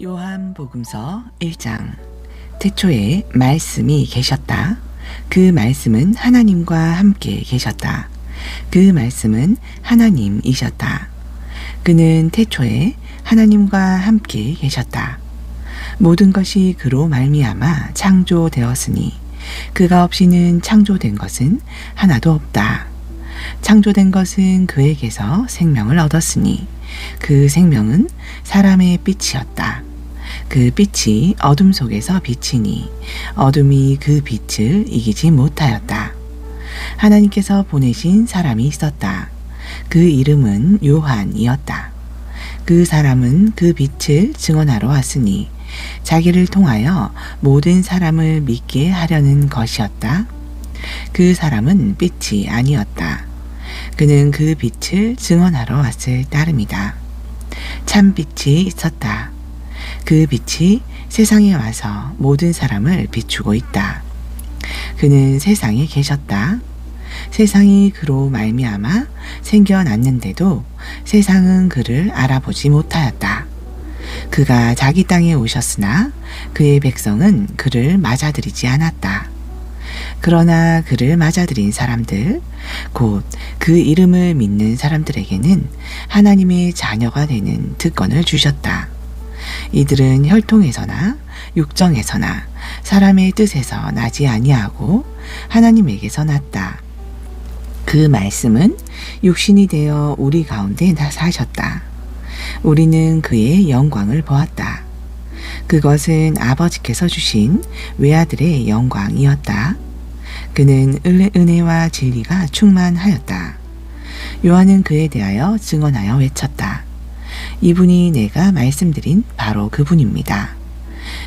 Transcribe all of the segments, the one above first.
요한복음서 1장. 태초에 말씀이 계셨다. 그 말씀은 하나님과 함께 계셨다. 그 말씀은 하나님이셨다. 그는 태초에 하나님과 함께 계셨다. 모든 것이 그로 말미암아 창조되었으니 그가 없이는 창조된 것은 하나도 없다. 창조된 것은 그에게서 생명을 얻었으니 그 생명은 사람의 빛이었다. 그 빛이 어둠 속에서 비치니 어둠이 그 빛을 이기지 못하였다. 하나님께서 보내신 사람이 있었다. 그 이름은 요한이었다. 그 사람은 그 빛을 증언하러 왔으니 자기를 통하여 모든 사람을 믿게 하려는 것이었다. 그 사람은 빛이 아니었다. 그는 그 빛을 증언하러 왔을 따름이다. 참 빛이 있었다. 그 빛이 세상에 와서 모든 사람을 비추고 있다. 그는 세상에 계셨다. 세상이 그로 말미암아 생겨났는데도 세상은 그를 알아보지 못하였다. 그가 자기 땅에 오셨으나 그의 백성은 그를 맞아들이지 않았다. 그러나 그를 맞아들인 사람들, 곧 그 이름을 믿는 사람들에게는 하나님의 자녀가 되는 특권을 주셨다. 이들은 혈통에서나 육정에서나 사람의 뜻에서 나지 아니하고 하나님에게서 났다. 그 말씀은 육신이 되어 우리 가운데 사셨다. 우리는 그의 영광을 보았다. 그것은 아버지께서 주신 외아들의 영광이었다. 그는 은혜와 진리가 충만하였다. 요한은 그에 대하여 증언하여 외쳤다. 이분이 내가 말씀드린 바로 그분입니다.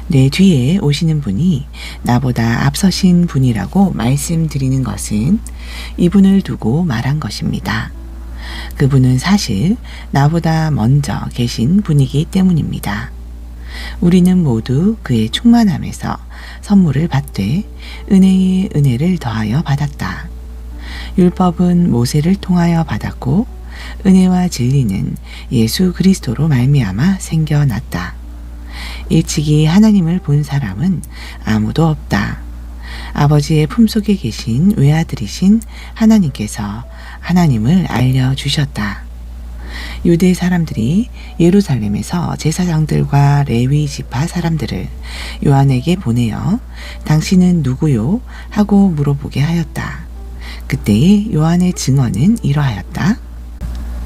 내 뒤에 오시는 분이 나보다 앞서신 분이라고 말씀드리는 것은 이분을 두고 말한 것입니다. 그분은 사실 나보다 먼저 계신 분이기 때문입니다. 우리는 모두 그의 충만함에서 선물을 받되 은혜에 은혜를 더하여 받았다. 율법은 모세를 통하여 받았고 은혜와 진리는 예수 그리스도로 말미암아 생겨났다. 일찍이 하나님을 본 사람은 아무도 없다. 아버지의 품속에 계신 외아들이신 하나님께서 하나님을 알려주셨다. 유대 사람들이 예루살렘에서 제사장들과 레위 지파 사람들을 요한에게 보내어 당신은 누구요? 하고 물어보게 하였다. 그때의 요한의 증언은 이러하였다.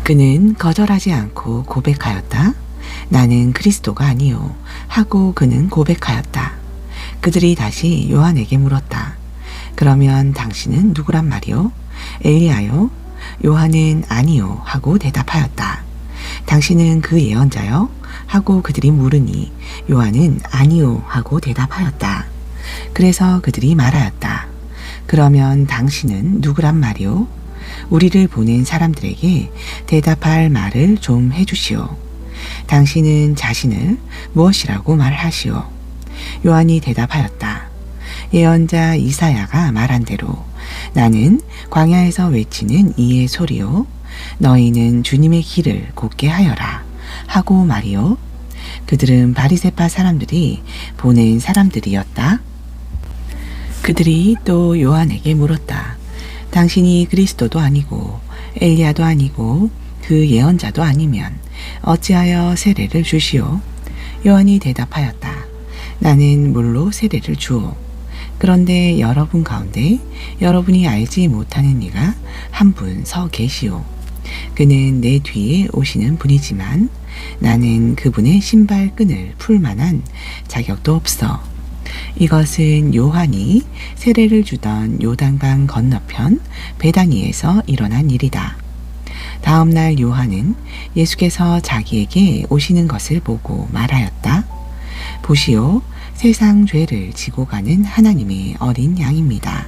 그는 거절하지 않고 고백하였다. 나는 그리스도가 아니요 하고 그는 고백하였다. 그들이 다시 요한에게 물었다. 그러면 당신은 누구란 말이요? 엘리야요? 요한은 아니요 하고 대답하였다. 당신은 그 예언자요? 하고 그들이 물으니 요한은 아니요 하고 대답하였다. 그래서 그들이 말하였다. 그러면 당신은 누구란 말이요? 우리를 보낸 사람들에게 대답할 말을 좀 해주시오. 당신은 자신을 무엇이라고 말하시오? 요한이 대답하였다. 예언자 이사야가 말한 대로 나는 광야에서 외치는 이의 소리요 너희는 주님의 길을 곧게 하여라 하고 말이요. 그들은 바리새파 사람들이 보낸 사람들이었다. 그들이 또 요한에게 물었다. 당신이 그리스도도 아니고 엘리야도 아니고 그 예언자도 아니면 어찌하여 세례를 주시오? 요한이 대답하였다. 나는 물로 세례를 주오. 그런데 여러분 가운데 여러분이 알지 못하는 이가 한 분 서 계시오. 그는 내 뒤에 오시는 분이지만 나는 그분의 신발끈을 풀 만한 자격도 없어. 이것은 요한이 세례를 주던 요단강 건너편 베다니에서 일어난 일이다. 다음 날 요한은 예수께서 자기에게 오시는 것을 보고 말하였다. 보시오, 세상 죄를 지고 가는 하나님의 어린 양입니다.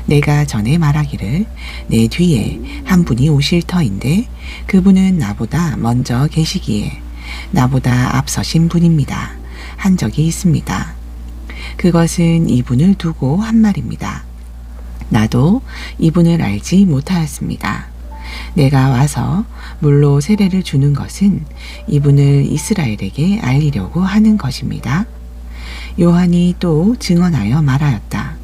내가 전에 말하기를 내 뒤에 한 분이 오실 터인데 그분은 나보다 먼저 계시기에 나보다 앞서신 분입니다. 한 적이 있습니다. 그것은 이분을 두고 한 말입니다. 나도 이분을 알지 못하였습니다. 내가 와서 물로 세례를 주는 것은 이분을 이스라엘에게 알리려고 하는 것입니다. 요한이 또 증언하여 말하였다.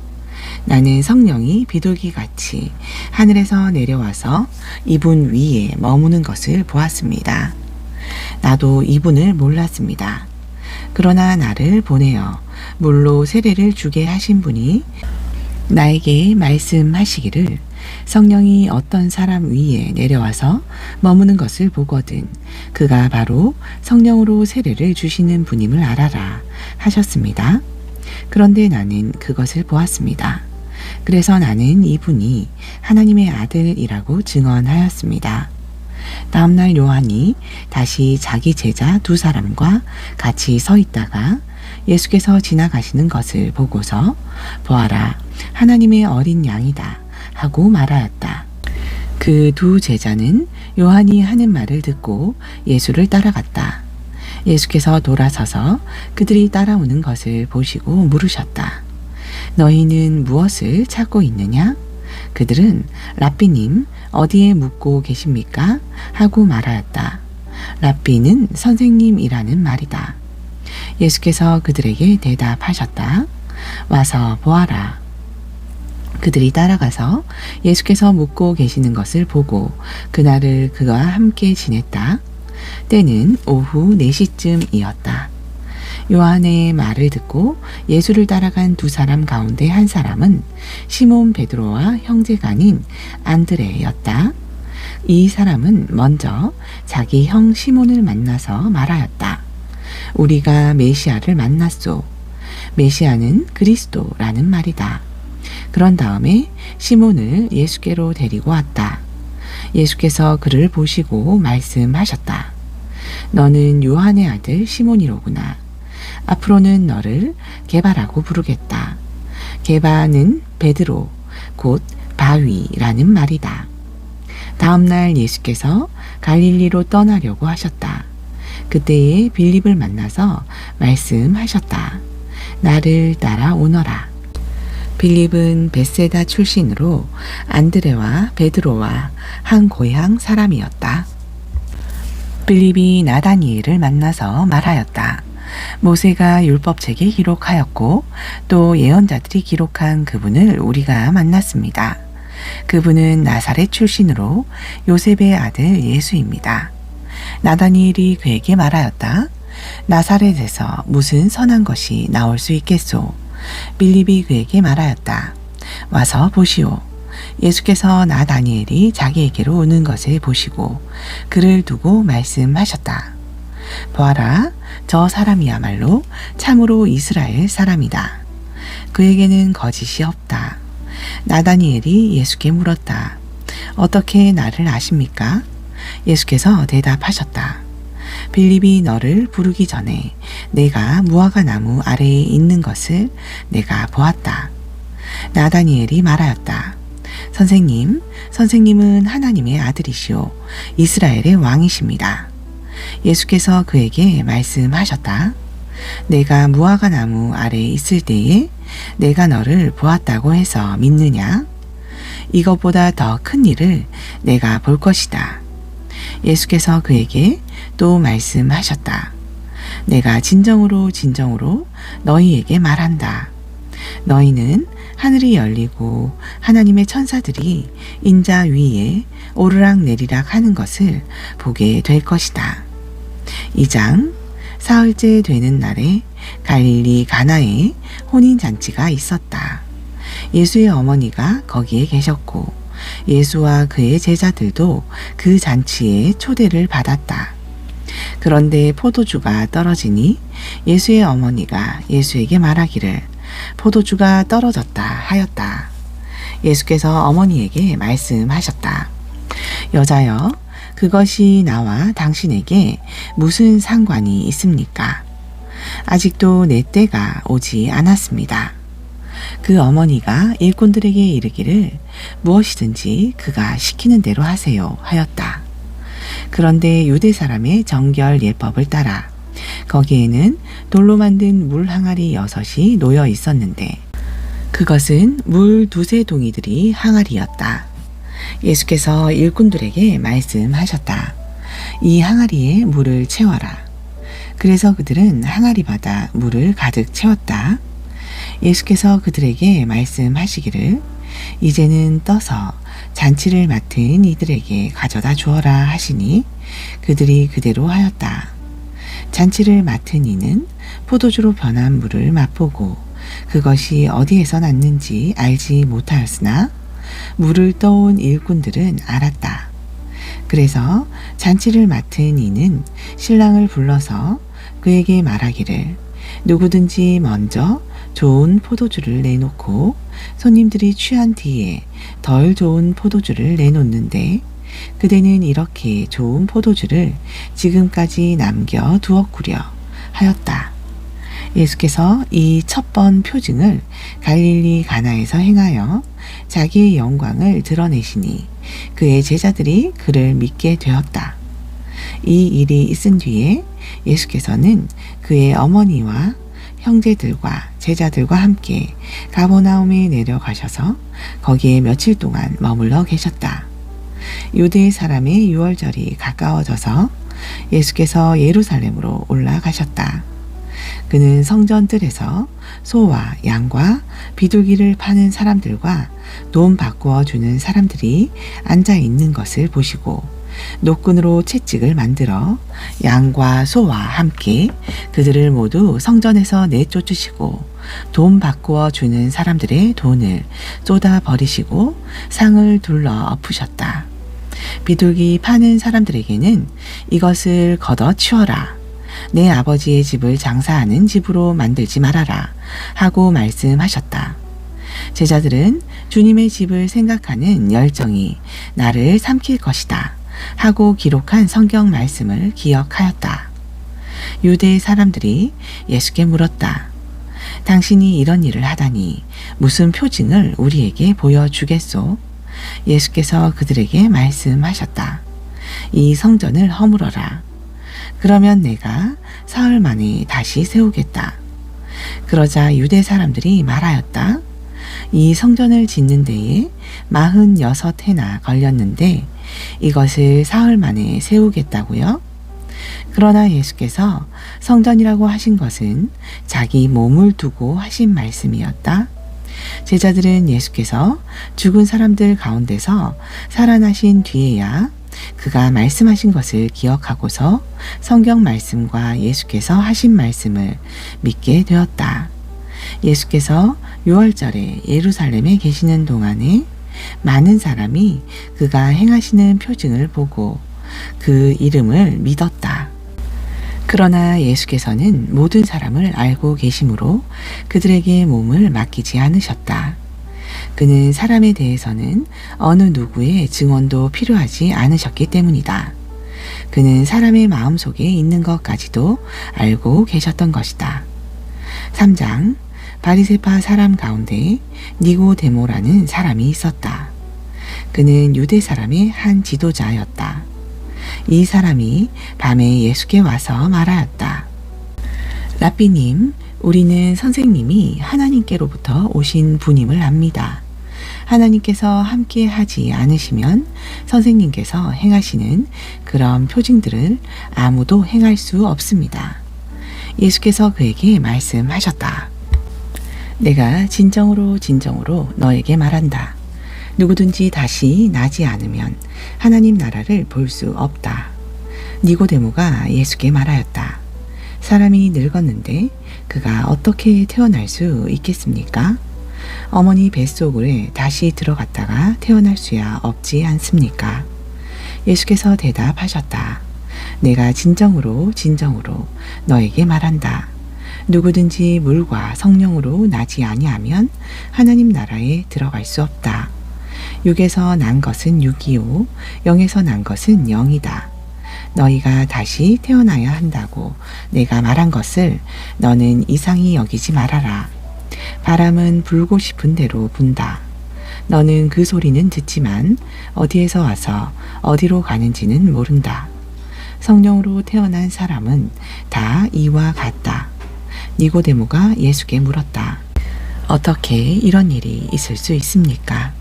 나는 성령이 비둘기같이 하늘에서 내려와서 이분 위에 머무는 것을 보았습니다. 나도 이분을 몰랐습니다. 그러나 나를 보내어 물로 세례를 주게 하신 분이 나에게 말씀하시기를 성령이 어떤 사람 위에 내려와서 머무는 것을 보거든 그가 바로 성령으로 세례를 주시는 분임을 알아라 하셨습니다. 그런데 나는 그것을 보았습니다. 그래서 나는 이분이 하나님의 아들이라고 증언하였습니다. 다음날 요한이 다시 자기 제자 2사람과 같이 서 있다가 예수께서 지나가시는 것을 보고서 보아라 하나님의 어린 양이다 하고 말하였다. 그 2 제자는 요한이 하는 말을 듣고 예수를 따라갔다. 예수께서 돌아서서 그들이 따라오는 것을 보시고 물으셨다. 너희는 무엇을 찾고 있느냐? 그들은 랍비님 어디에 묵고 계십니까? 하고 말하였다. 랍비는 선생님이라는 말이다. 예수께서 그들에게 대답하셨다. 와서 보아라. 그들이 따라가서 예수께서 묵고 계시는 것을 보고 그날을 그와 함께 지냈다. 때는 오후 4시쯤이었다. 요한의 말을 듣고 예수를 따라간 2사람 가운데 한 사람은 시몬 베드로와 형제간인 안드레였다. 이 사람은 먼저 자기 형 시몬을 만나서 말하였다. 우리가 메시아를 만났소. 메시아는 그리스도라는 말이다. 그런 다음에 시몬을 예수께로 데리고 왔다. 예수께서 그를 보시고 말씀하셨다. 너는 요한의 아들 시몬이로구나. 앞으로는 너를 게바라고 부르겠다. 게바는 베드로, 곧 바위라는 말이다. 다음날 예수께서 갈릴리로 떠나려고 하셨다. 그때에 빌립을 만나서 말씀하셨다. 나를 따라오너라. 빌립은 벳세다 출신으로 안드레와 베드로와 한 고향 사람이었다. 빌립이 나다니엘을 만나서 말하였다. 모세가 율법책에 기록하였고 또 예언자들이 기록한 그분을 우리가 만났습니다. 그분은 나사렛 출신으로 요셉의 아들 예수입니다. 나다니엘이 그에게 말하였다. 나사렛에서 무슨 선한 것이 나올 수 있겠소? 빌립이 그에게 말하였다. 와서 보시오. 예수께서 나다니엘이 자기에게로 오는 것을 보시고 그를 두고 말씀하셨다. 보아라, 저 사람이야말로 참으로 이스라엘 사람이다. 그에게는 거짓이 없다. 나다니엘이 예수께 물었다. 어떻게 나를 아십니까? 예수께서 대답하셨다. 빌립이 너를 부르기 전에 내가 무화과 나무 아래에 있는 것을 내가 보았다. 나다니엘이 말하였다. 선생님, 선생님은 하나님의 아들이시오 이스라엘의 왕이십니다. 예수께서 그에게 말씀하셨다. 내가 무화과 나무 아래에 있을 때에 내가 너를 보았다고 해서 믿느냐? 이것보다 더 큰 일을 내가 볼 것이다. 예수께서 그에게 또 말씀하셨다. 내가 진정으로 진정으로 너희에게 말한다. 너희는 하늘이 열리고 하나님의 천사들이 인자 위에 오르락 내리락 하는 것을 보게 될 것이다. 2장 사흘째 되는 날에 갈릴리 가나에 혼인잔치가 있었다. 예수의 어머니가 거기에 계셨고 예수와 그의 제자들도 그 잔치에 초대를 받았다. 그런데 포도주가 떨어지니 예수의 어머니가 예수에게 말하기를 포도주가 떨어졌다 하였다. 예수께서 어머니에게 말씀하셨다. 여자여, 그것이 나와 당신에게 무슨 상관이 있습니까? 아직도 내 때가 오지 않았습니다. 그 어머니가 일꾼들에게 이르기를 무엇이든지 그가 시키는 대로 하세요 하였다. 그런데 유대 사람의 정결 예법을 따라 거기에는 돌로 만든 물 항아리 6이 놓여 있었는데 그것은 물 2-3 동이들이 항아리였다. 예수께서 일꾼들에게 말씀하셨다. 이 항아리에 물을 채워라. 그래서 그들은 항아리마다 물을 가득 채웠다. 예수께서 그들에게 말씀하시기를 이제는 떠서 잔치를 맡은 이들에게 가져다 주어라 하시니 그들이 그대로 하였다. 잔치를 맡은 이는 포도주로 변한 물을 맛보고 그것이 어디에서 났는지 알지 못하였으나 물을 떠온 일꾼들은 알았다. 그래서 잔치를 맡은 이는 신랑을 불러서 그에게 말하기를 누구든지 먼저 좋은 포도주를 내놓고 손님들이 취한 뒤에 덜 좋은 포도주를 내놓는데 그대는 이렇게 좋은 포도주를 지금까지 남겨 두었구려 하였다. 예수께서 이 첫 번 표징을 갈릴리 가나에서 행하여 자기의 영광을 드러내시니 그의 제자들이 그를 믿게 되었다. 이 일이 있은 뒤에 예수께서는 그의 어머니와 형제들과 제자들과 함께 가버나움에 내려가셔서 거기에 며칠 동안 머물러 계셨다. 유대 사람의 유월절이 가까워져서 예수께서 예루살렘으로 올라가셨다. 그는 성전 뜰에서 소와 양과 비둘기를 파는 사람들과 돈 바꾸어 주는 사람들이 앉아 있는 것을 보시고 노끈으로 채찍을 만들어 양과 소와 함께 그들을 모두 성전에서 내쫓으시고 돈 바꾸어 주는 사람들의 돈을 쏟아 버리시고 상을 둘러 엎으셨다. 비둘기 파는 사람들에게는 이것을 걷어 치워라. 내 아버지의 집을 장사하는 집으로 만들지 말아라 하고 말씀하셨다. 제자들은 주님의 집을 생각하는 열정이 나를 삼킬 것이다 하고 기록한 성경 말씀을 기억하였다. 유대 사람들이 예수께 물었다. 당신이 이런 일을 하다니 무슨 표징을 우리에게 보여주겠소? 예수께서 그들에게 말씀하셨다. 이 성전을 허물어라. 그러면 내가 사흘 만에 다시 세우겠다. 그러자 유대 사람들이 말하였다. 이 성전을 짓는 데에 46해나 걸렸는데 이것을 사흘 만에 세우겠다고요? 그러나 예수께서 성전이라고 하신 것은 자기 몸을 두고 하신 말씀이었다. 제자들은 예수께서 죽은 사람들 가운데서 살아나신 뒤에야 그가 말씀하신 것을 기억하고서 성경 말씀과 예수께서 하신 말씀을 믿게 되었다. 예수께서 유월절에 예루살렘에 계시는 동안에 많은 사람이 그가 행하시는 표징을 보고 그 이름을 믿었다. 그러나 예수께서는 모든 사람을 알고 계시므로 그들에게 몸을 맡기지 않으셨다. 그는 사람에 대해서는 어느 누구의 증언도 필요하지 않으셨기 때문이다. 그는 사람의 마음속에 있는 것까지도 알고 계셨던 것이다. 3장 바리새파 사람 가운데 니고데모라는 사람이 있었다. 그는 유대 사람의 한 지도자였다. 이 사람이 밤에 예수께 와서 말하였다. 라삐님, 우리는 선생님이 하나님께로부터 오신 분임을 압니다. 하나님께서 함께 하지 않으시면 선생님께서 행하시는 그런 표징들을 아무도 행할 수 없습니다. 예수께서 그에게 말씀하셨다. 내가 진정으로 너에게 말한다. 누구든지 다시 나지 않으면 하나님 나라를 볼 수 없다. 니고데모가 예수께 말하였다. 사람이 늙었는데 그가 어떻게 태어날 수 있겠습니까? 어머니 뱃속에 다시 들어갔다가 태어날 수야 없지 않습니까? 예수께서 대답하셨다. 내가 진정으로 너에게 말한다. 누구든지 물과 성령으로 나지 아니하면 하나님 나라에 들어갈 수 없다. 육에서 난 것은 육이요 영에서 난 것은 영이다. 너희가 다시 태어나야 한다고 내가 말한 것을 너는 이상히 여기지 말아라. 바람은 불고 싶은 대로 분다. 너는 그 소리는 듣지만 어디에서 와서 어디로 가는지는 모른다. 성령으로 태어난 사람은 다 이와 같다. 니고데모가 예수께 물었다. 어떻게 이런 일이 있을 수 있습니까?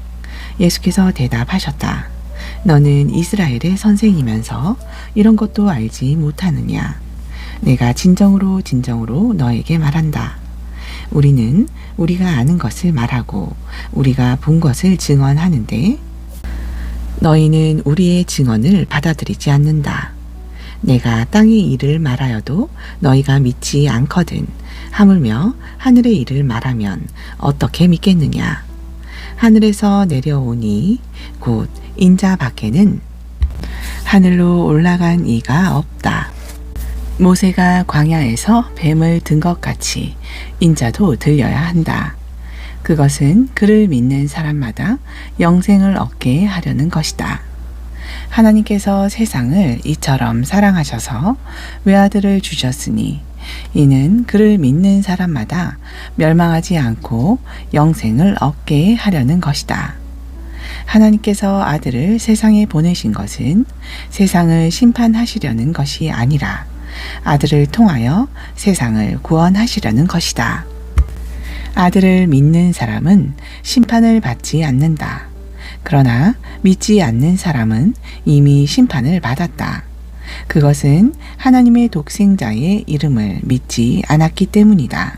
예수께서 대답하셨다. 너는 이스라엘의 선생이면서 이런 것도 알지 못하느냐? 내가 진정으로 너에게 말한다. 우리는 우리가 아는 것을 말하고 우리가 본 것을 증언하는데 너희는 우리의 증언을 받아들이지 않는다. 내가 땅의 일을 말하여도 너희가 믿지 않거든. 하물며 하늘의 일을 말하면 어떻게 믿겠느냐? 하늘에서 내려오니 곧 인자 밖에는 하늘로 올라간 이가 없다. 모세가 광야에서 뱀을 든 것 같이 인자도 들려야 한다. 그것은 그를 믿는 사람마다 영생을 얻게 하려는 것이다. 하나님께서 세상을 이처럼 사랑하셔서 외아들을 주셨으니 이는 그를 믿는 사람마다 멸망하지 않고 영생을 얻게 하려는 것이다. 하나님께서 아들을 세상에 보내신 것은 세상을 심판하시려는 것이 아니라 아들을 통하여 세상을 구원하시려는 것이다. 아들을 믿는 사람은 심판을 받지 않는다. 그러나 믿지 않는 사람은 이미 심판을 받았다. 그것은 하나님의 독생자의 이름을 믿지 않았기 때문이다.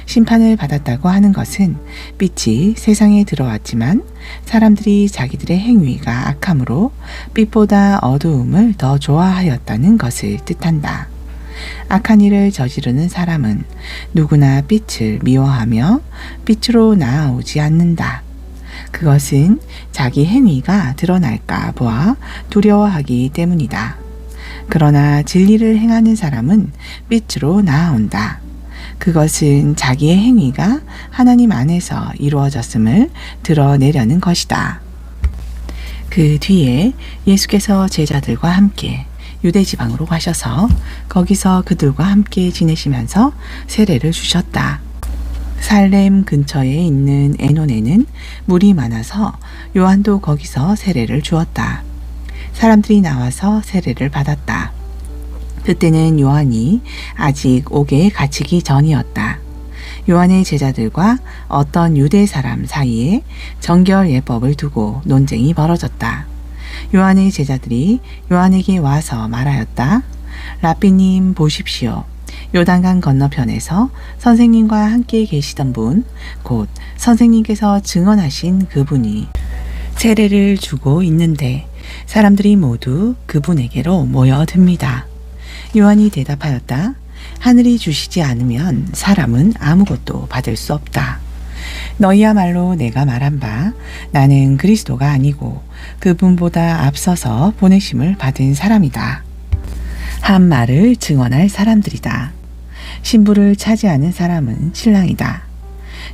심판을 받았다고 하는 것은 빛이 세상에 들어왔지만 사람들이 자기들의 행위가 악함으로 빛보다 어두움을 더 좋아하였다는 것을 뜻한다. 악한 일을 저지르는 사람은 누구나 빛을 미워하며 빛으로 나아오지 않는다. 그것은 자기 행위가 드러날까 보아 두려워하기 때문이다. 그러나 진리를 행하는 사람은 빛으로 나아온다. 그것은 자기의 행위가 하나님 안에서 이루어졌음을 드러내려는 것이다. 그 뒤에 예수께서 제자들과 함께 유대 지방으로 가셔서 거기서 그들과 함께 지내시면서 세례를 주셨다. 살렘 근처에 있는 에논에는 물이 많아서 요한도 거기서 세례를 주었다. 사람들이 나와서 세례를 받았다. 그때는 요한이 아직 옥에 갇히기 전이었다. 요한의 제자들과 어떤 유대 사람 사이에 정결 예법을 두고 논쟁이 벌어졌다. 요한의 제자들이 요한에게 와서 말하였다. 라삐님 보십시오. 요단강 건너편에서 선생님과 함께 계시던 분, 곧 선생님께서 증언하신 그분이 세례를 주고 있는데 사람들이 모두 그분에게로 모여듭니다. 요한이 대답하였다. 하늘이 주시지 않으면 사람은 아무것도 받을 수 없다. 너희야말로 내가 말한 바 나는 그리스도가 아니고 그분보다 앞서서 보내심을 받은 사람이다. 한 말을 증언할 사람들이다. 신부를 차지하는 사람은 신랑이다.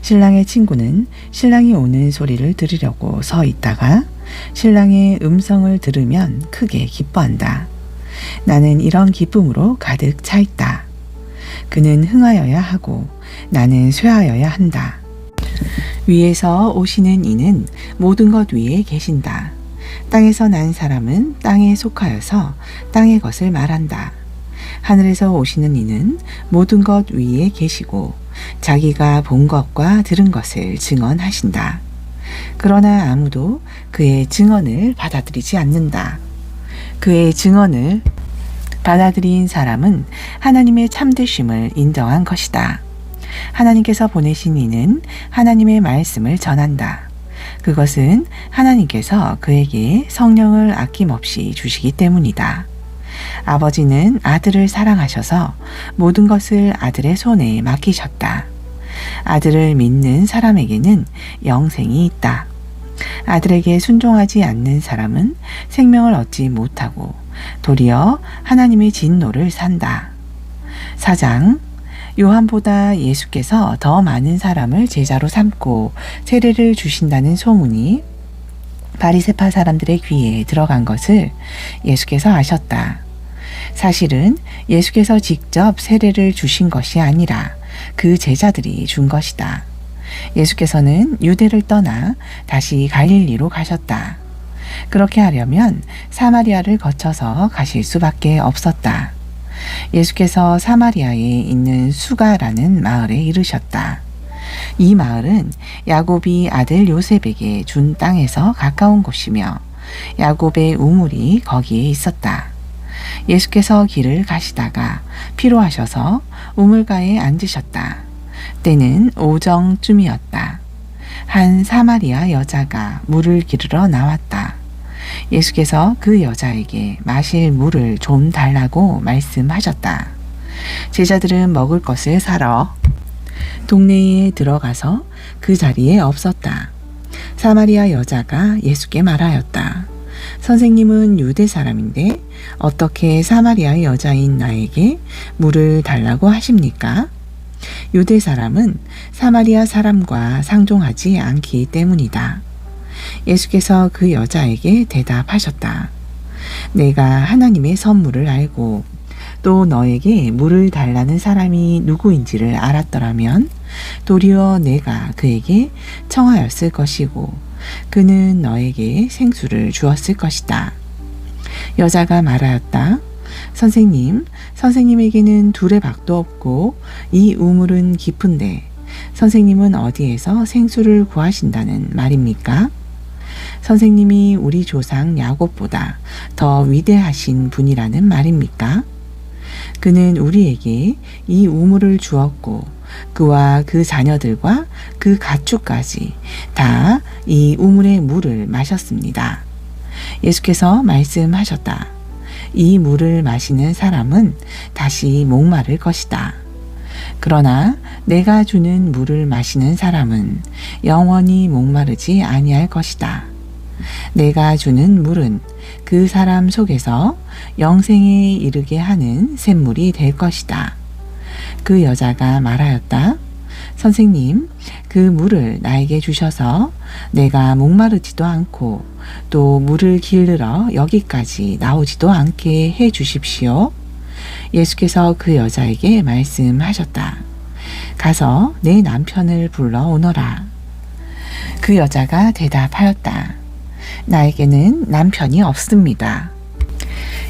신랑의 친구는 신랑이 오는 소리를 들으려고 서 있다가 신랑의 음성을 들으면 크게 기뻐한다. 나는 이런 기쁨으로 가득 차 있다. 그는 흥하여야 하고 나는 쇠하여야 한다. 위에서 오시는 이는 모든 것 위에 계신다. 땅에서 난 사람은 땅에 속하여서 땅의 것을 말한다. 하늘에서 오시는 이는 모든 것 위에 계시고 자기가 본 것과 들은 것을 증언하신다. 그러나 아무도 그의 증언을 받아들이지 않는다. 그의 증언을 받아들인 사람은 하나님의 참되심을 인정한 것이다. 하나님께서 보내신 이는 하나님의 말씀을 전한다. 그것은 하나님께서 그에게 성령을 아낌없이 주시기 때문이다. 아버지는 아들을 사랑하셔서 모든 것을 아들의 손에 맡기셨다. 아들을 믿는 사람에게는 영생이 있다. 아들에게 순종하지 않는 사람은 생명을 얻지 못하고 도리어 하나님의 진노를 산다. 4장 요한보다 예수께서 더 많은 사람을 제자로 삼고 세례를 주신다는 소문이 바리새파 사람들의 귀에 들어간 것을 예수께서 아셨다. 사실은 예수께서 직접 세례를 주신 것이 아니라 그 제자들이 준 것이다. 예수께서는 유대를 떠나 다시 갈릴리로 가셨다. 그렇게 하려면 사마리아를 거쳐서 가실 수밖에 없었다. 예수께서 사마리아에 있는 수가라는 마을에 이르셨다. 이 마을은 야곱이 아들 요셉에게 준 땅에서 가까운 곳이며 야곱의 우물이 거기에 있었다. 예수께서 길을 가시다가 피로하셔서 우물가에 앉으셨다. 때는 오정쯤이었다. 한 사마리아 여자가 물을 기르러 나왔다. 예수께서 그 여자에게 마실 물을 좀 달라고 말씀하셨다. 제자들은 먹을 것을 사러 동네에 들어가서 그 자리에 없었다. 사마리아 여자가 예수께 말하였다. 선생님은 유대 사람인데 어떻게 사마리아 여자인 나에게 물을 달라고 하십니까? 유대 사람은 사마리아 사람과 상종하지 않기 때문이다. 예수께서 그 여자에게 대답하셨다. 내가 하나님의 선물을 알고 또 너에게 물을 달라는 사람이 누구인지를 알았더라면 도리어 내가 그에게 청하였을 것이고 그는 너에게 생수를 주었을 것이다. 여자가 말하였다. 선생님, 선생님에게는 두레박도 없고 이 우물은 깊은데 선생님은 어디에서 생수를 구하신다는 말입니까? 선생님이 우리 조상 야곱보다 더 위대하신 분이라는 말입니까? 그는 우리에게 이 우물을 주었고 그와 그 자녀들과 그 가축까지 다 이 우물의 물을 마셨습니다. 예수께서 말씀하셨다. 이 물을 마시는 사람은 다시 목마를 것이다. 그러나 내가 주는 물을 마시는 사람은 영원히 목마르지 아니할 것이다. 내가 주는 물은 그 사람 속에서 영생에 이르게 하는 샘물이 될 것이다. 그 여자가 말하였다. 선생님, 그 물을 나에게 주셔서 내가 목마르지도 않고 또 물을 기르러 여기까지 나오지도 않게 해 주십시오. 예수께서 그 여자에게 말씀하셨다. 가서 내 남편을 불러 오너라. 그 여자가 대답하였다. 나에게는 남편이 없습니다.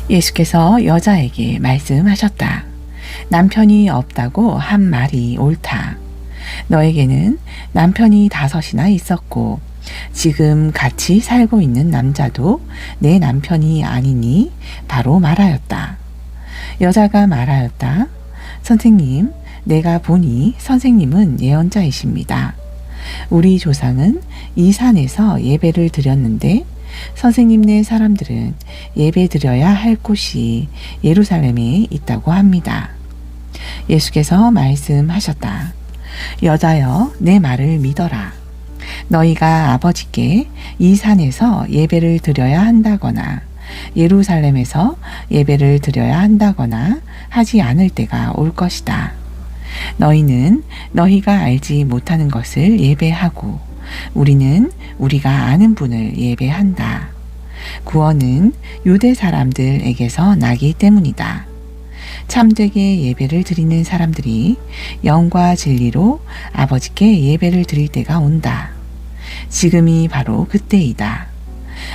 예수께서 여자에게 말씀하셨다. 남편이 없다고 한 말이 옳다. 너에게는 남편이 5이나 있었고 지금 같이 살고 있는 남자도 내 남편이 아니니 바로 말하였다. 여자가 말하였다. 선생님, 내가 보니 선생님은 예언자이십니다. 우리 조상은 이 산에서 예배를 드렸는데 선생님네 사람들은 예배 드려야 할 곳이 예루살렘에 있다고 합니다. 예수께서 말씀하셨다. 여자여, 내 말을 믿어라. 너희가 아버지께 이 산에서 예배를 드려야 한다거나 예루살렘에서 예배를 드려야 한다거나 하지 않을 때가 올 것이다. 너희는 너희가 알지 못하는 것을 예배하고 우리는 우리가 아는 분을 예배한다. 구원은 유대 사람들에게서 나기 때문이다. 참되게 예배를 드리는 사람들이 영과 진리로 아버지께 예배를 드릴 때가 온다. 지금이 바로 그때이다.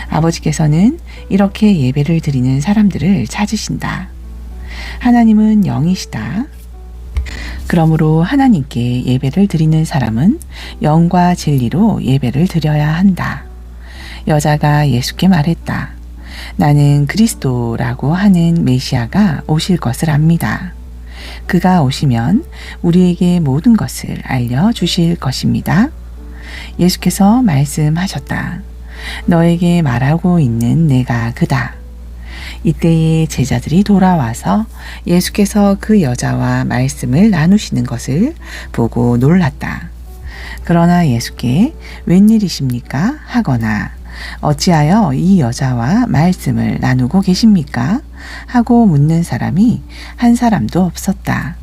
아버지께서는 이렇게 예배를 드리는 사람들을 찾으신다. 하나님은 영이시다. 그러므로 하나님께 예배를 드리는 사람은 영과 진리로 예배를 드려야 한다. 여자가 예수께 말했다. 나는 그리스도라고 하는 메시아가 오실 것을 압니다. 그가 오시면 우리에게 모든 것을 알려주실 것입니다. 예수께서 말씀하셨다. 너에게 말하고 있는 내가 그다. 이때에 제자들이 돌아와서 예수께서 그 여자와 말씀을 나누시는 것을 보고 놀랐다. 그러나 예수께 웬일이십니까? 하거나 어찌하여 이 여자와 말씀을 나누고 계십니까? 하고 묻는 사람이 한 사람도 없었다.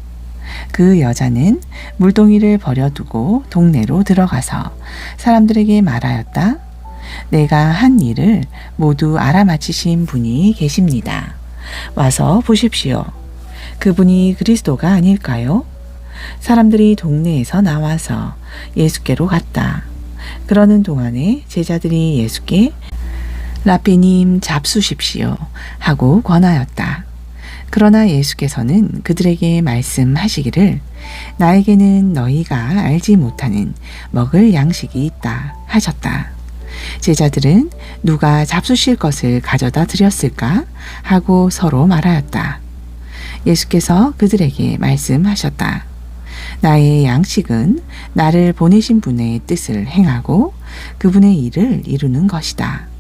그 여자는 물동이를 버려두고 동네로 들어가서 사람들에게 말하였다. 내가 한 일을 모두 알아맞히신 분이 계십니다. 와서 보십시오. 그분이 그리스도가 아닐까요? 사람들이 동네에서 나와서 예수께로 갔다. 그러는 동안에 제자들이 예수께 라삐님 잡수십시오 하고 권하였다. 그러나 예수께서는 그들에게 말씀하시기를 나에게는 너희가 알지 못하는 먹을 양식이 있다 하셨다. 제자들은 누가 잡수실 것을 가져다 드렸을까 하고 서로 말하였다. 예수께서 그들에게 말씀하셨다. 나의 양식은 나를 보내신 분의 뜻을 행하고 그분의 일을 이루는 것이다.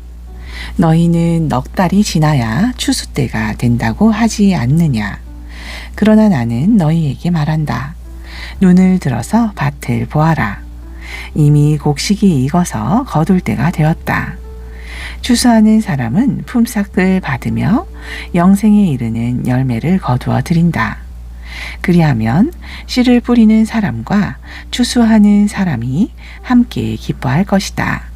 너희는 넉 달이 지나야 추수 때가 된다고 하지 않느냐. 그러나 나는 너희에게 말한다. 눈을 들어서 밭을 보아라. 이미 곡식이 익어서 거둘 때가 되었다. 추수하는 사람은 품삯을 받으며 영생에 이르는 열매를 거두어 드린다. 그리하면 씨를 뿌리는 사람과 추수하는 사람이 함께 기뻐할 것이다.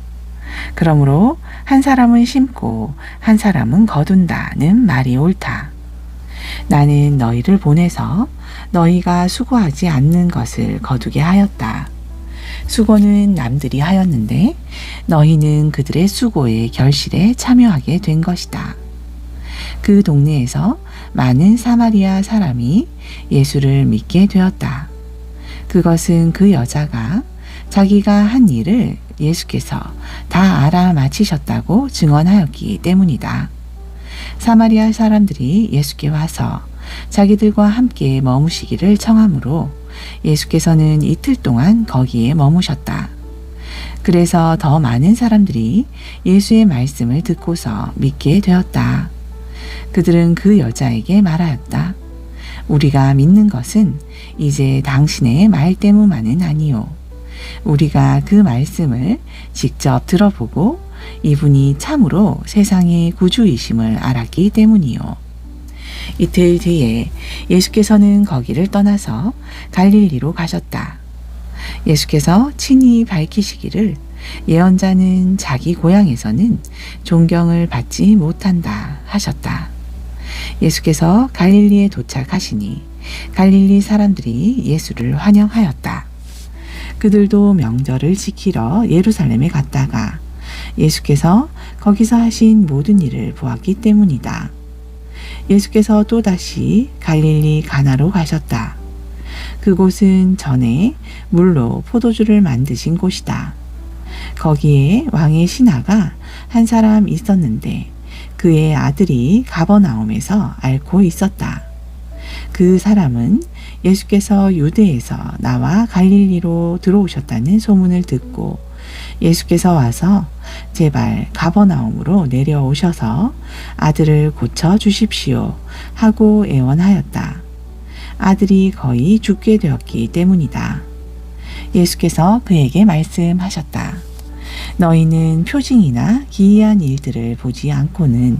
그러므로 한 사람은 심고 한 사람은 거둔다는 말이 옳다. 나는 너희를 보내서 너희가 수고하지 않는 것을 거두게 하였다. 수고는 남들이 하였는데 너희는 그들의 수고의 결실에 참여하게 된 것이다. 그 동네에서 많은 사마리아 사람이 예수를 믿게 되었다. 그것은 그 여자가 자기가 한 일을 예수께서 다 알아마치셨다고 증언하였기 때문이다. 사마리아 사람들이 예수께 와서 자기들과 함께 머무시기를 청하므로 예수께서는 이틀 동안 거기에 머무셨다. 그래서 더 많은 사람들이 예수의 말씀을 듣고서 믿게 되었다. 그들은 그 여자에게 말하였다. 우리가 믿는 것은 이제 당신의 말 때문만은 아니요. 우리가 그 말씀을 직접 들어보고 이분이 참으로 세상의 구주이심을 알았기 때문이요. 이틀 뒤에 예수께서는 거기를 떠나서 갈릴리로 가셨다. 예수께서 친히 밝히시기를 예언자는 자기 고향에서는 존경을 받지 못한다 하셨다. 예수께서 갈릴리에 도착하시니 갈릴리 사람들이 예수를 환영하였다. 그들도 명절을 지키러 예루살렘에 갔다가 예수께서 거기서 하신 모든 일을 보았기 때문이다. 예수께서 또다시 갈릴리 가나로 가셨다. 그곳은 전에 물로 포도주를 만드신 곳이다. 거기에 왕의 신하가 한 사람 있었는데 그의 아들이 가버나움에서 앓고 있었다. 그 사람은 예수께서 유대에서 나와 갈릴리로 들어오셨다는 소문을 듣고 예수께서 와서 제발 가버나움으로 내려오셔서 아들을 고쳐 주십시오 하고 애원하였다. 아들이 거의 죽게 되었기 때문이다. 예수께서 그에게 말씀하셨다. 너희는 표징이나 기이한 일들을 보지 않고는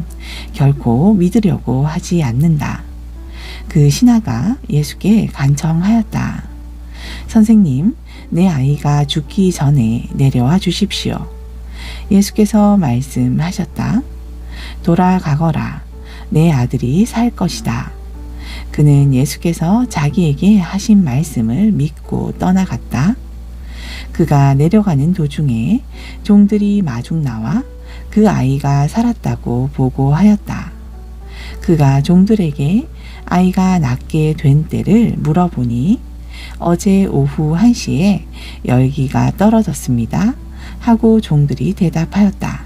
결코 믿으려고 하지 않는다. 그 신하가 예수께 간청하였다. 선생님, 내 아이가 죽기 전에 내려와 주십시오. 예수께서 말씀하셨다. 돌아가거라. 내 아들이 살 것이다. 그는 예수께서 자기에게 하신 말씀을 믿고 떠나갔다. 그가 내려가는 도중에 종들이 마중 나와 그 아이가 살았다고 보고하였다. 그가 종들에게 아이가 낫게 된 때를 물어보니 어제 오후 1시에 열기가 떨어졌습니다 하고 종들이 대답하였다.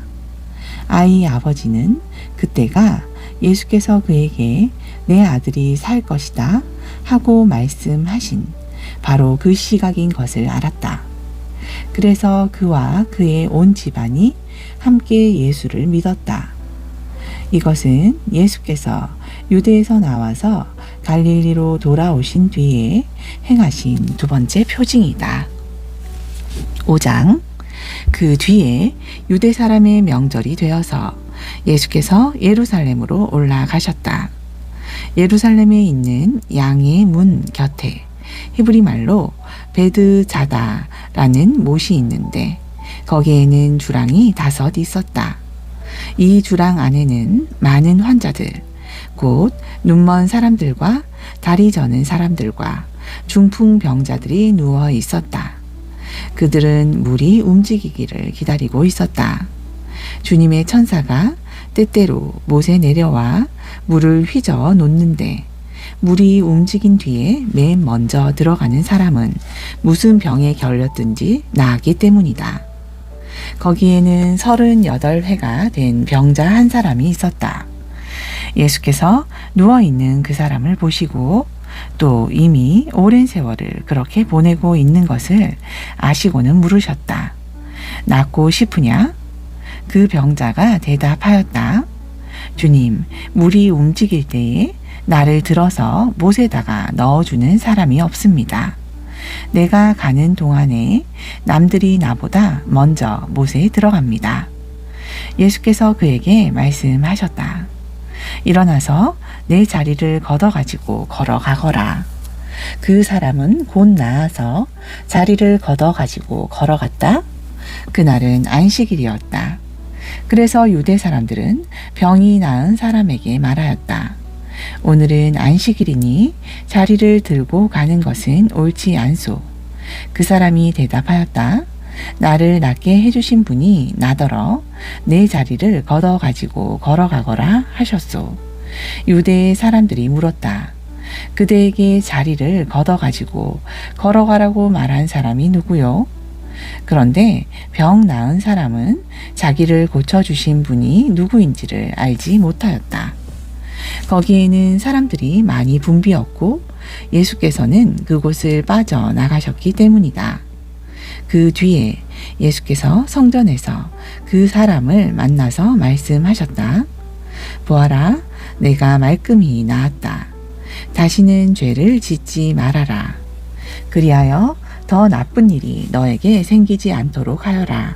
아이 아버지는 그때가 예수께서 그에게 내 아들이 살 것이다 하고 말씀하신 바로 그 시각인 것을 알았다. 그래서 그와 그의 온 집안이 함께 예수를 믿었다. 이것은 예수께서 유대에서 나와서 갈릴리로 돌아오신 뒤에 행하신 두 번째 표징이다. 5장. 그 뒤에 유대 사람의 명절이 되어서 예수께서 예루살렘으로 올라가셨다. 예루살렘에 있는 양의 문 곁에 히브리 말로 베드자다라는 못이 있는데 거기에는 주랑이 5 있었다. 이 주랑 안에는 많은 환자들, 곧 눈먼 사람들과 다리 저는 사람들과 중풍병자들이 누워 있었다. 그들은 물이 움직이기를 기다리고 있었다. 주님의 천사가 때때로 못에 내려와 물을 휘저 놓는데 물이 움직인 뒤에 맨 먼저 들어가는 사람은 무슨 병에 걸렸든지 나았기 때문이다. 거기에는 38회가 된 병자 한 사람이 있었다. 예수께서 누워있는 그 사람을 보시고 또 이미 오랜 세월을 그렇게 보내고 있는 것을 아시고는 물으셨다. 낫고 싶으냐? 그 병자가 대답하였다. 주님, 물이 움직일 때에 나를 들어서 못에다가 넣어주는 사람이 없습니다. 내가 가는 동안에 남들이 나보다 먼저 못에 들어갑니다. 예수께서 그에게 말씀하셨다. 일어나서 내 자리를 걷어가지고 걸어가거라. 그 사람은 곧 나아서 자리를 걷어가지고 걸어갔다. 그날은 안식일이었다. 그래서 유대 사람들은 병이 나은 사람에게 말하였다. 오늘은 안식일이니 자리를 들고 가는 것은 옳지 않소. 그 사람이 대답하였다. 나를 낫게 해주신 분이 나더러 내 자리를 걷어가지고 걸어가거라 하셨소. 유대의 사람들이 물었다. 그대에게 자리를 걷어가지고 걸어가라고 말한 사람이 누구요? 그런데 병 나은 사람은 자기를 고쳐주신 분이 누구인지를 알지 못하였다. 거기에는 사람들이 많이 붐비었고 예수께서는 그곳을 빠져나가셨기 때문이다. 그 뒤에 예수께서 성전에서 그 사람을 만나서 말씀하셨다. 보아라, 내가 말끔히 나았다. 다시는 죄를 짓지 말아라. 그리하여 더 나쁜 일이 너에게 생기지 않도록 하여라.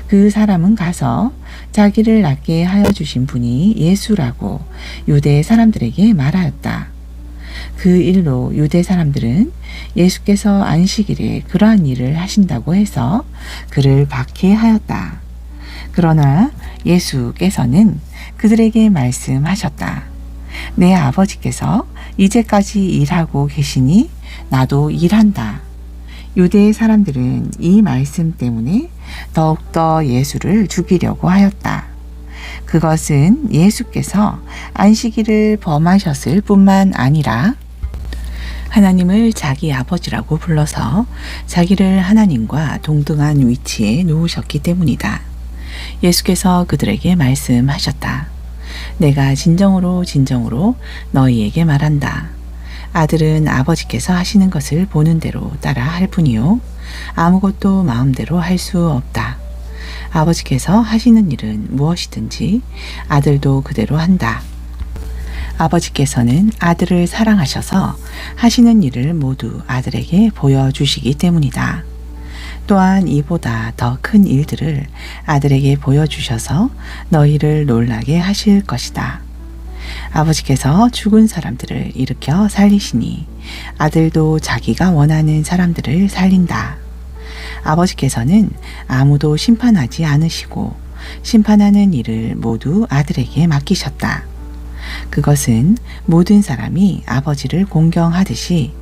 그 사람은 가서 자기를 낫게 하여 주신 분이 예수라고 유대 사람들에게 말하였다. 그 일로 유대 사람들은 예수께서 안식일에 그러한 일을 하신다고 해서 그를 박해하였다. 그러나 예수께서는 그들에게 말씀하셨다. 내 아버지께서 이제까지 일하고 계시니 나도 일한다. 유대 사람들은 이 말씀 때문에 더욱더 예수를 죽이려고 하였다. 그것은 예수께서 안식일을 범하셨을 뿐만 아니라 하나님을 자기 아버지라고 불러서 자기를 하나님과 동등한 위치에 놓으셨기 때문이다. 예수께서 그들에게 말씀하셨다. 내가 진정으로 너희에게 말한다. 아들은 아버지께서 하시는 것을 보는 대로 따라 할 뿐이요 아무것도 마음대로 할 수 없다. 아버지께서 하시는 일은 무엇이든지 아들도 그대로 한다. 아버지께서는 아들을 사랑하셔서 하시는 일을 모두 아들에게 보여주시기 때문이다. 또한 이보다 더 큰 일들을 아들에게 보여주셔서 너희를 놀라게 하실 것이다. 아버지께서 죽은 사람들을 일으켜 살리시니 아들도 자기가 원하는 사람들을 살린다. 아버지께서는 아무도 심판하지 않으시고 심판하는 일을 모두 아들에게 맡기셨다. 그것은 모든 사람이 아버지를 공경하듯이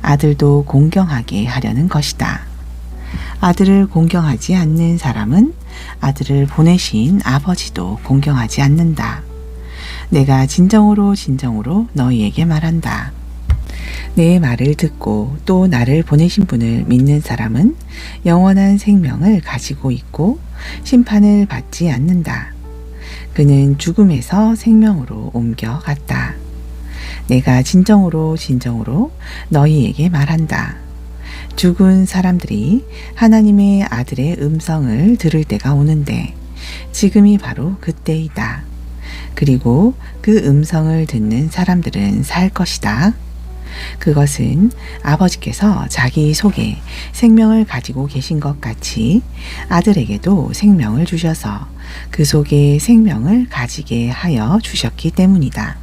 아들도 공경하게 하려는 것이다. 아들을 공경하지 않는 사람은 아들을 보내신 아버지도 공경하지 않는다. 내가 진정으로 너희에게 말한다. 내 말을 듣고 또 나를 보내신 분을 믿는 사람은 영원한 생명을 가지고 있고 심판을 받지 않는다. 그는 죽음에서 생명으로 옮겨갔다. 내가 진정으로 너희에게 말한다. 죽은 사람들이 하나님의 아들의 음성을 들을 때가 오는데 지금이 바로 그때이다. 그리고 그 음성을 듣는 사람들은 살 것이다. 그것은 아버지께서 자기 속에 생명을 가지고 계신 것 같이 아들에게도 생명을 주셔서 그 속에 생명을 가지게 하여 주셨기 때문이다.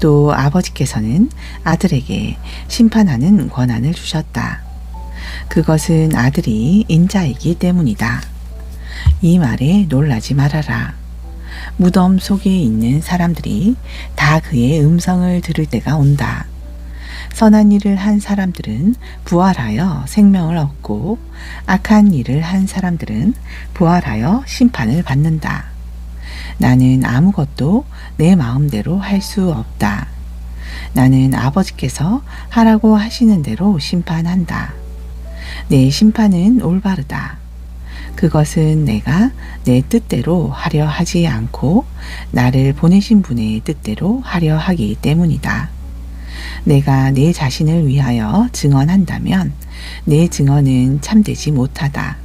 또 아버지께서는 아들에게 심판하는 권한을 주셨다. 그것은 아들이 인자이기 때문이다. 이 말에 놀라지 말아라. 무덤 속에 있는 사람들이 다 그의 음성을 들을 때가 온다. 선한 일을 한 사람들은 부활하여 생명을 얻고 악한 일을 한 사람들은 부활하여 심판을 받는다. 나는 아무것도 내 마음대로 할 수 없다. 나는 아버지께서 하라고 하시는 대로 심판한다. 내 심판은 올바르다. 그것은 내가 내 뜻대로 하려 하지 않고 나를 보내신 분의 뜻대로 하려 하기 때문이다. 내가 내 자신을 위하여 증언한다면 내 증언은 참되지 못하다.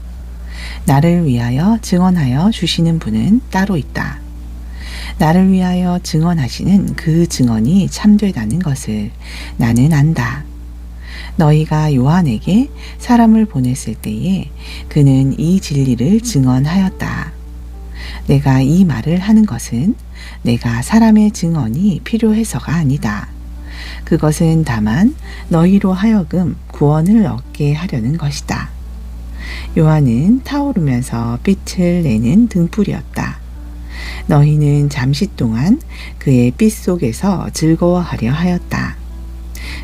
나를 위하여 증언하여 주시는 분은 따로 있다. 나를 위하여 증언하시는 그 증언이 참되다는 것을 나는 안다. 너희가 요한에게 사람을 보냈을 때에 그는 이 진리를 증언하였다. 내가 이 말을 하는 것은 내가 사람의 증언이 필요해서가 아니다. 그것은 다만 너희로 하여금 구원을 얻게 하려는 것이다. 요한은 타오르면서 빛을 내는 등불이었다. 너희는 잠시 동안 그의 빛 속에서 즐거워하려 하였다.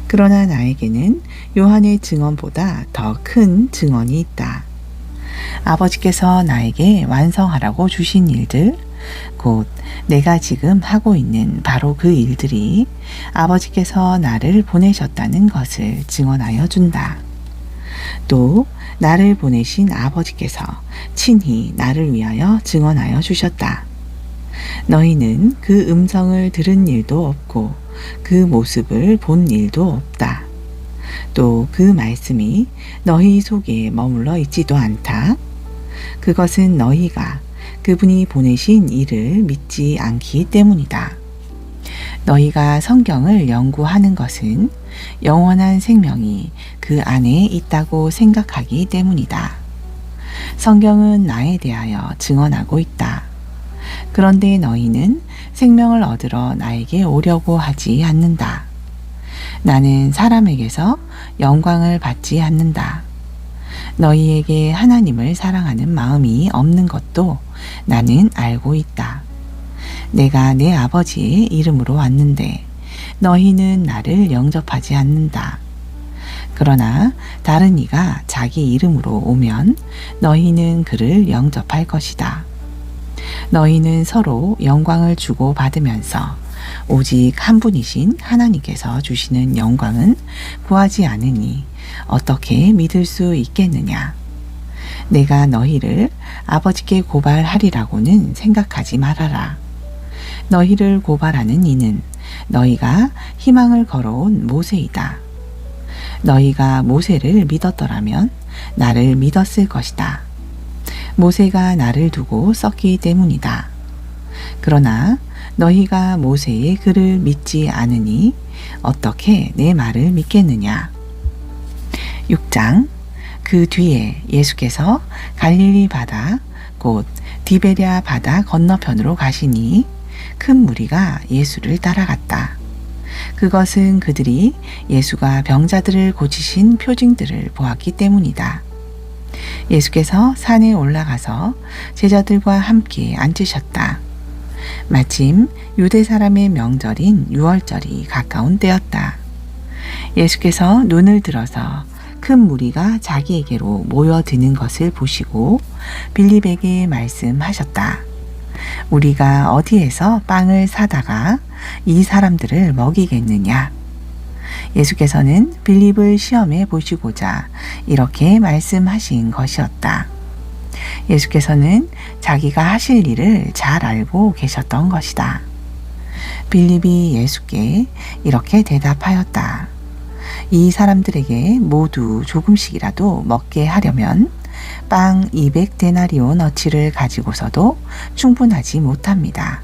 그러나 나에게는 요한의 증언보다 더 큰 증언이 있다. 아버지께서 나에게 완성하라고 주신 일들, 곧 내가 지금 하고 있는 바로 그 일들이 아버지께서 나를 보내셨다는 것을 증언하여 준다. 또 나를 보내신 아버지께서 친히 나를 위하여 증언하여 주셨다. 너희는 그 음성을 들은 일도 없고 그 모습을 본 일도 없다. 또 그 말씀이 너희 속에 머물러 있지도 않다. 그것은 너희가 그분이 보내신 이를 믿지 않기 때문이다. 너희가 성경을 연구하는 것은 영원한 생명이 그 안에 있다고 생각하기 때문이다. 성경은 나에 대하여 증언하고 있다. 그런데 너희는 생명을 얻으러 나에게 오려고 하지 않는다. 나는 사람에게서 영광을 받지 않는다. 너희에게 하나님을 사랑하는 마음이 없는 것도 나는 알고 있다. 내가 내 아버지의 이름으로 왔는데 너희는 나를 영접하지 않는다. 그러나 다른 이가 자기 이름으로 오면 너희는 그를 영접할 것이다. 너희는 서로 영광을 주고 받으면서 오직 한 분이신 하나님께서 주시는 영광은 구하지 않으니 어떻게 믿을 수 있겠느냐? 내가 너희를 아버지께 고발하리라고는 생각하지 말아라. 너희를 고발하는 이는 너희가 희망을 걸어온 모세이다. 너희가 모세를 믿었더라면 나를 믿었을 것이다. 모세가 나를 두고 썼기 때문이다. 그러나 너희가 모세의 글을 믿지 않으니 어떻게 내 말을 믿겠느냐? 6장. 그 뒤에 예수께서 갈릴리 바다 곧 디베랴 바다 건너편으로 가시니 큰 무리가 예수를 따라갔다. 그것은 그들이 예수가 병자들을 고치신 표징들을 보았기 때문이다. 예수께서 산에 올라가서 제자들과 함께 앉으셨다. 마침 유대 사람의 명절인 유월절이 가까운 때였다. 예수께서 눈을 들어서 큰 무리가 자기에게로 모여드는 것을 보시고 빌립에게 말씀하셨다. 우리가 어디에서 빵을 사다가 이 사람들을 먹이겠느냐? 예수께서는 빌립을 시험해 보시고자 이렇게 말씀하신 것이었다. 예수께서는 자기가 하실 일을 잘 알고 계셨던 것이다. 빌립이 예수께 이렇게 대답하였다. 이 사람들에게 모두 조금씩이라도 먹게 하려면 빵 200데나리온어치를 가지고서도 충분하지 못합니다.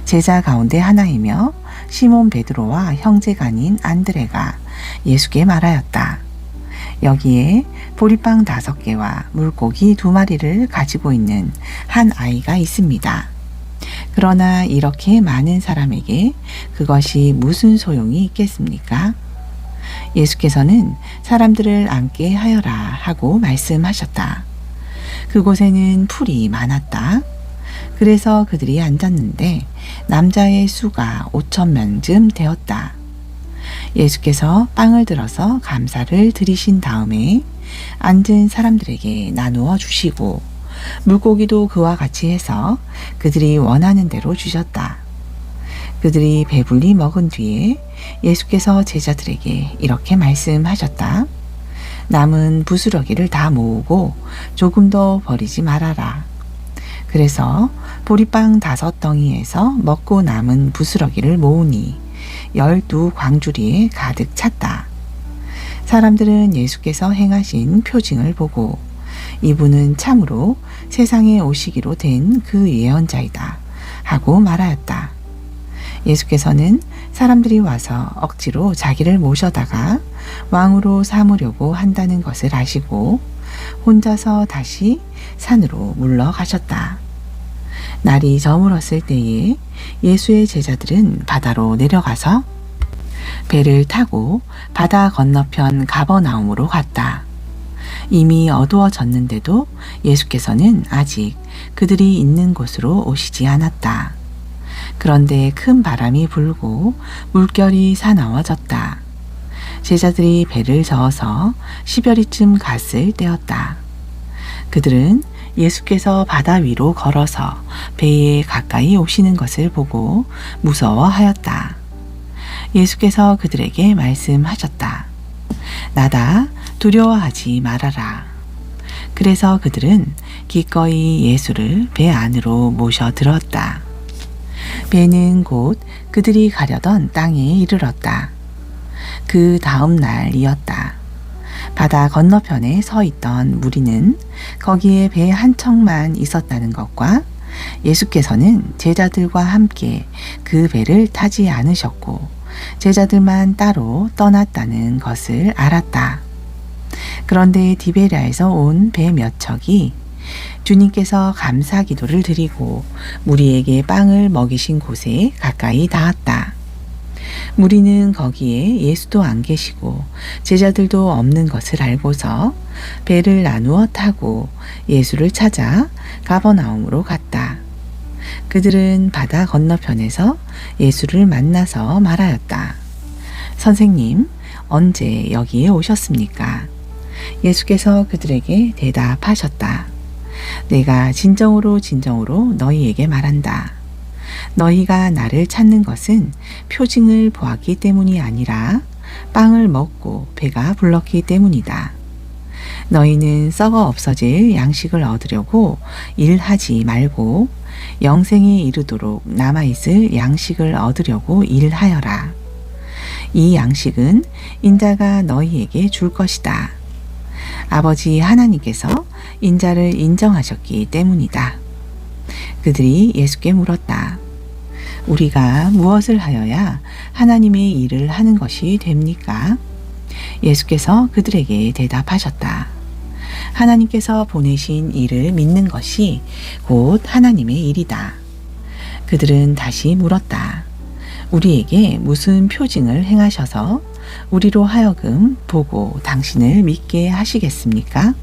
제자 가운데 하나이며 시몬 베드로와 형제가 아닌 안드레가 예수께 말하였다. 여기에 보리빵 5개와 물고기 2마리를 가지고 있는 한 아이가 있습니다. 그러나 이렇게 많은 사람에게 그것이 무슨 소용이 있겠습니까? 예수께서는 사람들을 앉게 하여라 하고 말씀하셨다. 그곳에는 풀이 많았다. 그래서 그들이 앉았는데 남자의 수가 5,000명쯤 되었다. 예수께서 빵을 들어서 감사를 드리신 다음에 앉은 사람들에게 나누어 주시고 물고기도 그와 같이 해서 그들이 원하는 대로 주셨다. 그들이 배불리 먹은 뒤에 예수께서 제자들에게 이렇게 말씀하셨다. 남은 부스러기를 다 모으고 조금 더 버리지 말아라. 그래서 보리빵 5덩이에서 먹고 남은 부스러기를 모으니 12광주리에 가득 찼다. 사람들은 예수께서 행하신 표징을 보고 이분은 참으로 세상에 오시기로 된 그 예언자이다 하고 말하였다. 예수께서는 사람들이 와서 억지로 자기를 모셔다가 왕으로 삼으려고 한다는 것을 아시고 혼자서 다시 산으로 물러가셨다. 날이 저물었을 때에 예수의 제자들은 바다로 내려가서 배를 타고 바다 건너편 가버나움으로 갔다. 이미 어두워졌는데도 예수께서는 아직 그들이 있는 곳으로 오시지 않았다. 그런데 큰 바람이 불고 물결이 사나워졌다. 제자들이 배를 저어서 10여리쯤 갔을 때였다. 그들은 예수께서 바다 위로 걸어서 배에 가까이 오시는 것을 보고 무서워하였다. 예수께서 그들에게 말씀하셨다. 나다, 두려워하지 말아라. 그래서 그들은 기꺼이 예수를 배 안으로 모셔 들었다. 배는 곧 그들이 가려던 땅에 이르렀다. 그 다음 날이었다. 바다 건너편에 서 있던 무리는 거기에 배 한 척만 있었다는 것과 예수께서는 제자들과 함께 그 배를 타지 않으셨고 제자들만 따로 떠났다는 것을 알았다. 그런데 디베랴에서 온 배 몇 척이 주님께서 감사 기도를 드리고 무리에게 빵을 먹이신 곳에 가까이 닿았다. 무리는 거기에 예수도 안 계시고 제자들도 없는 것을 알고서 배를 나누어 타고 예수를 찾아 가버나움으로 갔다. 그들은 바다 건너편에서 예수를 만나서 말하였다. 선생님, 언제 여기에 오셨습니까? 예수께서 그들에게 대답하셨다. 내가 진정으로 너희에게 말한다. 너희가 나를 찾는 것은 표징을 보았기 때문이 아니라 빵을 먹고 배가 불렀기 때문이다. 너희는 썩어 없어질 양식을 얻으려고 일하지 말고 영생에 이르도록 남아있을 양식을 얻으려고 일하여라. 이 양식은 인자가 너희에게 줄 것이다. 아버지 하나님께서 인자를 인정하셨기 때문이다. 그들이 예수께 물었다. 우리가 무엇을 하여야 하나님의 일을 하는 것이 됩니까? 예수께서 그들에게 대답하셨다. 하나님께서 보내신 일을 믿는 것이 곧 하나님의 일이다. 그들은 다시 물었다. 우리에게 무슨 표징을 행하셔서 우리로 하여금 보고 당신을 믿게 하시겠습니까?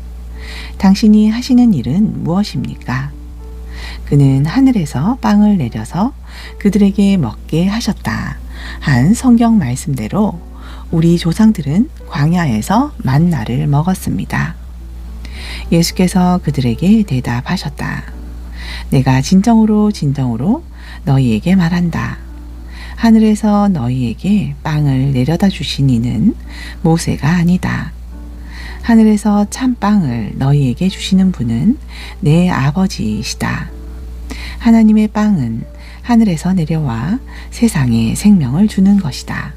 당신이 하시는 일은 무엇입니까? 그는 하늘에서 빵을 내려서 그들에게 먹게 하셨다. 한 성경 말씀대로 우리 조상들은 광야에서 만나를 먹었습니다. 예수께서 그들에게 대답하셨다. 내가 진정으로 너희에게 말한다. 하늘에서 너희에게 빵을 내려다 주신 이는 모세가 아니다. 하늘에서 참 빵을 너희에게 주시는 분은 내 아버지이시다. 하나님의 빵은 하늘에서 내려와 세상에 생명을 주는 것이다.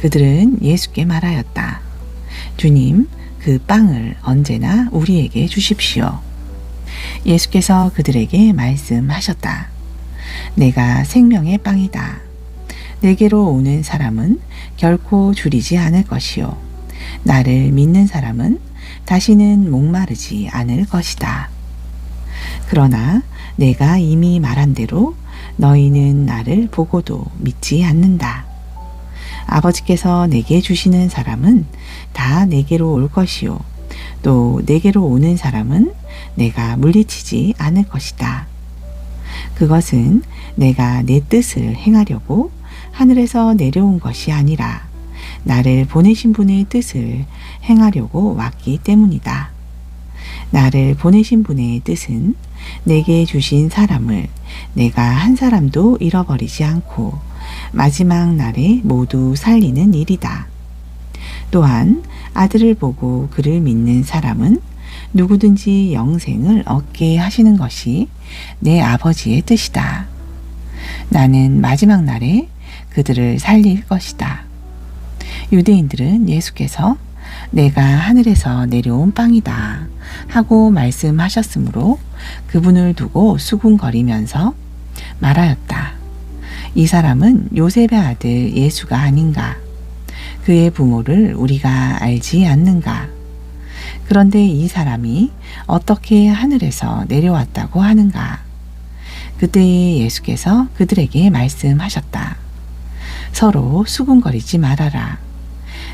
그들은 예수께 말하였다. 주님, 그 빵을 언제나 우리에게 주십시오. 예수께서 그들에게 말씀하셨다. 내가 생명의 빵이다. 내게로 오는 사람은 결코 줄이지 않을 것이요. 나를 믿는 사람은 다시는 목마르지 않을 것이다. 그러나 내가 이미 말한 대로 너희는 나를 보고도 믿지 않는다. 아버지께서 내게 주시는 사람은 다 내게로 올 것이요. 또 내게로 오는 사람은 내가 물리치지 않을 것이다. 그것은 내가 내 뜻을 행하려고 하늘에서 내려온 것이 아니라 나를 보내신 분의 뜻을 행하려고 왔기 때문이다. 나를 보내신 분의 뜻은 내게 주신 사람을 내가 한 사람도 잃어버리지 않고 마지막 날에 모두 살리는 일이다. 또한 아들을 보고 그를 믿는 사람은 누구든지 영생을 얻게 하시는 것이 내 아버지의 뜻이다. 나는 마지막 날에 그들을 살릴 것이다. 유대인들은 예수께서 내가 하늘에서 내려온 빵이다 하고 말씀하셨으므로 그분을 두고 수군거리면서 말하였다. 이 사람은 요셉의 아들 예수가 아닌가? 그의 부모를 우리가 알지 않는가? 그런데 이 사람이 어떻게 하늘에서 내려왔다고 하는가? 그때 예수께서 그들에게 말씀하셨다. 서로 수군거리지 말아라.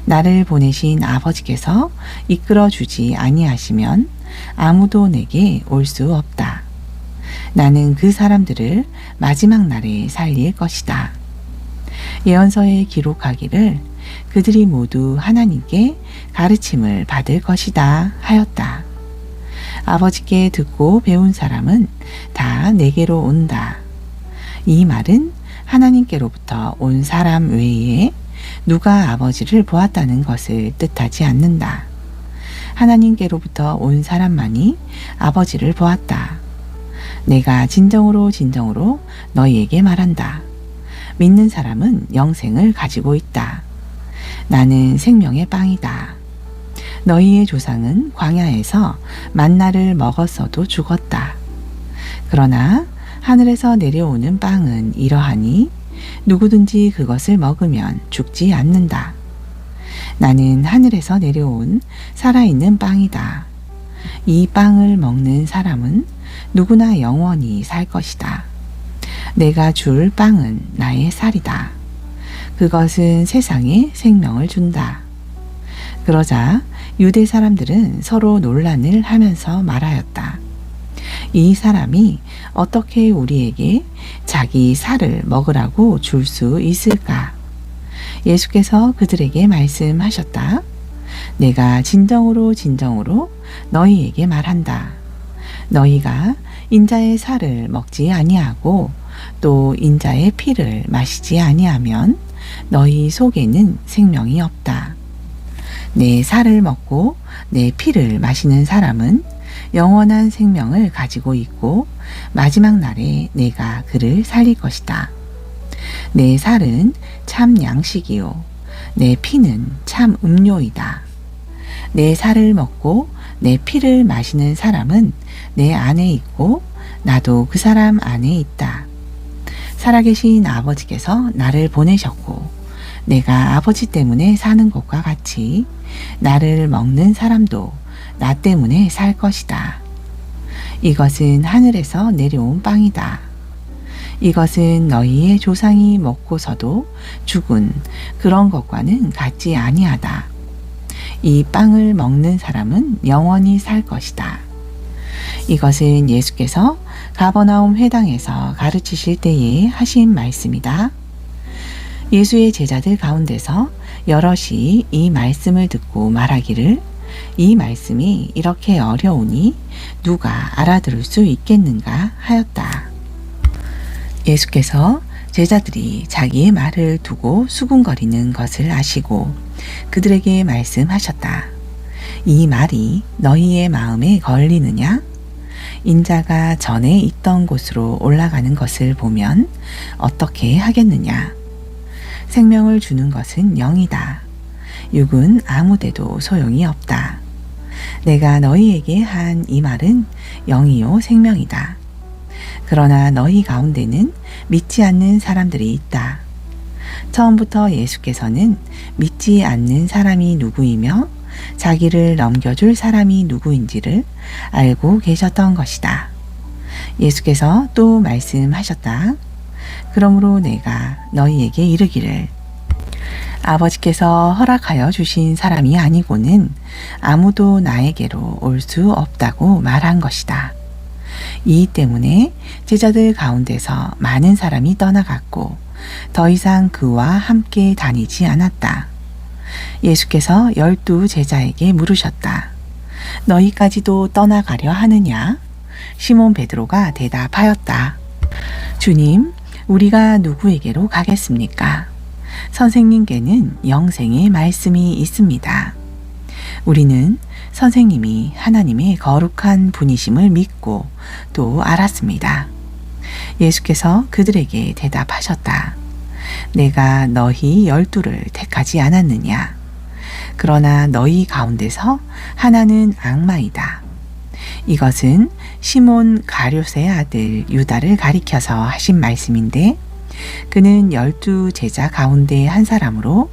나를 보내신 아버지께서 이끌어 주지 아니하시면 아무도 내게 올 수 없다. 나는 그 사람들을 마지막 날에 살릴 것이다. 예언서에 기록하기를 그들이 모두 하나님께 가르침을 받을 것이다 하였다. 아버지께 듣고 배운 사람은 다 내게로 온다. 이 말은 하나님께로부터 온 사람 외에 누가 아버지를 보았다는 것을 뜻하지 않는다. 하나님께로부터 온 사람만이 아버지를 보았다. 내가 진정으로 진정으로 너희에게 말한다. 믿는 사람은 영생을 가지고 있다. 나는 생명의 빵이다. 너희의 조상은 광야에서 만나를 먹었어도 죽었다. 그러나 하늘에서 내려오는 빵은 이러하니 누구든지 그것을 먹으면 죽지 않는다. 나는 하늘에서 내려온 살아있는 빵이다. 이 빵을 먹는 사람은 누구나 영원히 살 것이다. 내가 줄 빵은 나의 살이다. 그것은 세상에 생명을 준다. 그러자 유대 사람들은 서로 논란을 하면서 말하였다. 이 사람이 어떻게 우리에게 자기 살을 먹으라고 줄 수 있을까? 예수께서 그들에게 말씀하셨다. 내가 진정으로 진정으로 너희에게 말한다. 너희가 인자의 살을 먹지 아니하고 또 인자의 피를 마시지 아니하면 너희 속에는 생명이 없다. 내 살을 먹고 내 피를 마시는 사람은 영원한 생명을 가지고 있고 마지막 날에 내가 그를 살릴 것이다. 내 살은 참 양식이요 내 피는 참 음료이다. 내 살을 먹고 내 피를 마시는 사람은 내 안에 있고 나도 그 사람 안에 있다. 살아계신 아버지께서 나를 보내셨고 내가 아버지 때문에 사는 것과 같이 나를 먹는 사람도 나 때문에 살 것이다. 이것은 하늘에서 내려온 빵이다. 이것은 너희의 조상이 먹고서도 죽은 그런 것과는 같지 아니하다. 이 빵을 먹는 사람은 영원히 살 것이다. 이것은 예수께서 가버나움 회당에서 가르치실 때에 하신 말씀이다. 예수의 제자들 가운데서 여럿이 이 말씀을 듣고 말하기를 이 말씀이 이렇게 어려우니 누가 알아들을 수 있겠는가 하였다. 예수께서 제자들이 자기의 말을 두고 수군거리는 것을 아시고 그들에게 말씀하셨다. 이 말이 너희의 마음에 걸리느냐? 인자가 전에 있던 곳으로 올라가는 것을 보면 어떻게 하겠느냐? 생명을 주는 것은 영이다. 육은 아무데도 소용이 없다. 내가 너희에게 한 이 말은 영이요 생명이다. 그러나 너희 가운데는 믿지 않는 사람들이 있다. 처음부터 예수께서는 믿지 않는 사람이 누구이며 자기를 넘겨줄 사람이 누구인지를 알고 계셨던 것이다. 예수께서 또 말씀하셨다. 그러므로 내가 너희에게 이르기를 아버지께서 허락하여 주신 사람이 아니고는 아무도 나에게로 올 수 없다고 말한 것이다. 이 때문에 제자들 가운데서 많은 사람이 떠나갔고 더 이상 그와 함께 다니지 않았다. 예수께서 12 제자에게 물으셨다. 너희까지도 떠나가려 하느냐? 시몬 베드로가 대답하였다. 주님, 우리가 누구에게로 가겠습니까? 선생님께는 영생의 말씀이 있습니다. 우리는 선생님이 하나님의 거룩한 분이심을 믿고 또 알았습니다. 예수께서 그들에게 대답하셨다. 내가 너희 12를 택하지 않았느냐? 그러나 너희 가운데서 하나는 악마이다. 이것은 시몬 가룟의 아들 유다를 가리켜서 하신 말씀인데 그는 12 제자 가운데 한 사람으로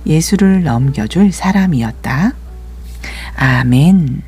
예수를 넘겨줄 사람이었다. 아멘.